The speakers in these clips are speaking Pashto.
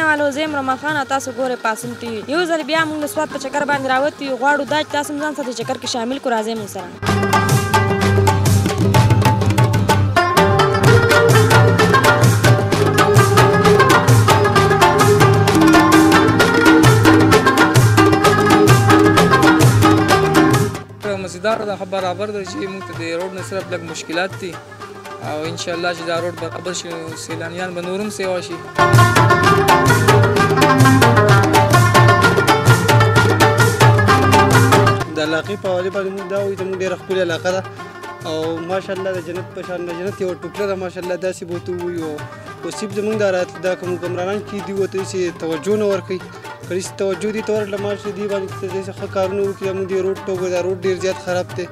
والو زه یم رحمان خان او تاسو ګورئ پاڅون ټي وي. یو ځل بیا موږ د سوات په چکر باندې راوتي یو، غواړو دا چې تاسو هم ځان سره چکر کې شامل کړو. راځئ موږ سره. مزیدار ده، برابر ده چې موږ ته د روډ نه صرف لږ مشکلات دي او انشاءالله چې دا روډ برابر شي سیلانیان به نور هم سیوا شي. د علاقې په حوالې باندې موږ دا وایو چې موږ ډېره ښکلې علاقه ده او ماشاءالله د جنت په شان د جنت یوه ټوکره ده ماشاءالله داسې به ورته ووایو. خو صرف زموږ دا کوم حکمرانان چې دي ورته هېڅ توجه نه ورکوي. که هېڅ توجه دې ته ورکړله ماشاءالله دې باندې داسې ښه کارونه وکړي. زموږ د روډ ته وګورئ، دا روډ ډېر زیات خراب دی.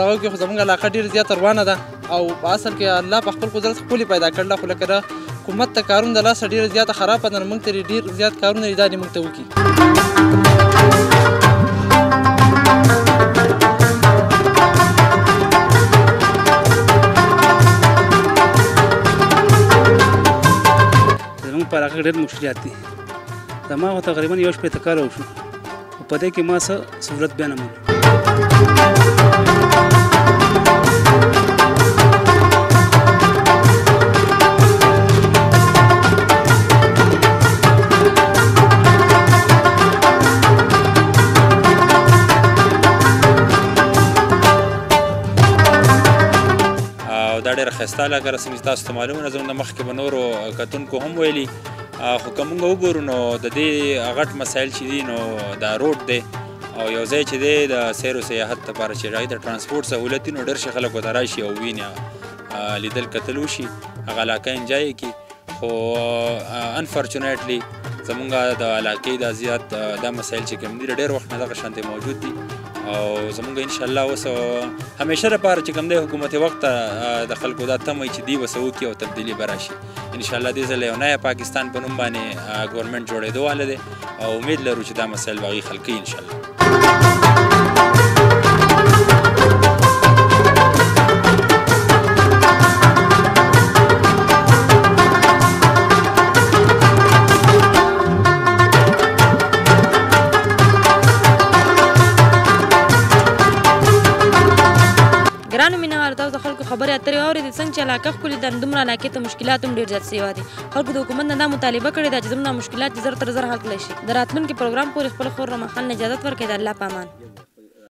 هغه کې خو زموږ علاقه ډېر زیات روانه ده او په اصل کې الله په خپل قدرت ښکلې پیدا کړله، خو لکه د حکومت ته کارونه د لاسه ډېره زیاته خرابه ده، نو موږ ته ډېر زیات کارونه دي دا دې موږ ته وکړي. زموږ په علاقه کې ډېر مشکلات دي. زما خو تقریبا یو شپېته کاله وشو، خو په دې کې ما څه سهولت بیا نه موندو. دا ډېره ښایسته علاقه ده، څنګه چې تاسو ته معلومه ده. زموږ نه مخکې به نورو کتونکو هم ویلي، خو که موږ وګورو نو د دې غټ مسایل چې دي نو دا روډ دی او یو ځای چې دی د سیر و سیاحت لپاره چې هغې ته ټرانسپورټ سهولت وي نو ډېر ښه خلک ورته راشي او ویني لیدل کتل وشي، هغه علاقه انجای کړي. خو انفارچونیټلی زمونږ د علاقې دا زیات دا مسایل چې کوم دي ډېر وخت نه دغه شانتې موجود دي او زمونږ انشاءالله اوس همیشه لپاره چې کوم دی حکومت وخت د خلکو دا تمه وي چې دوی به څه وکړي او تبدیلي به راشي. انشاءالله دې ځل یو نوی پاکستان په نوم باندې ګورنمنټ جوړېدو واله دی او امید لرو چې دا مسایل به هغې حل کوي انشاءالله. ګرانو مینهوالو، تاسو د خلکو خبرې اترې واورېدې څنګه چې علاقه ښکلې ده، دومره علاقې ته مشکلات هم ډېر زیات سوي دي. خلکو د حکومت نه دا مطالبه کړې ده چې زموږ مشکلات ژر تر ژره حل کړی شي. د راتلونکي پروګرام پورې خپله خور رحمان خان اجازت ورکړئ. د الله په امان.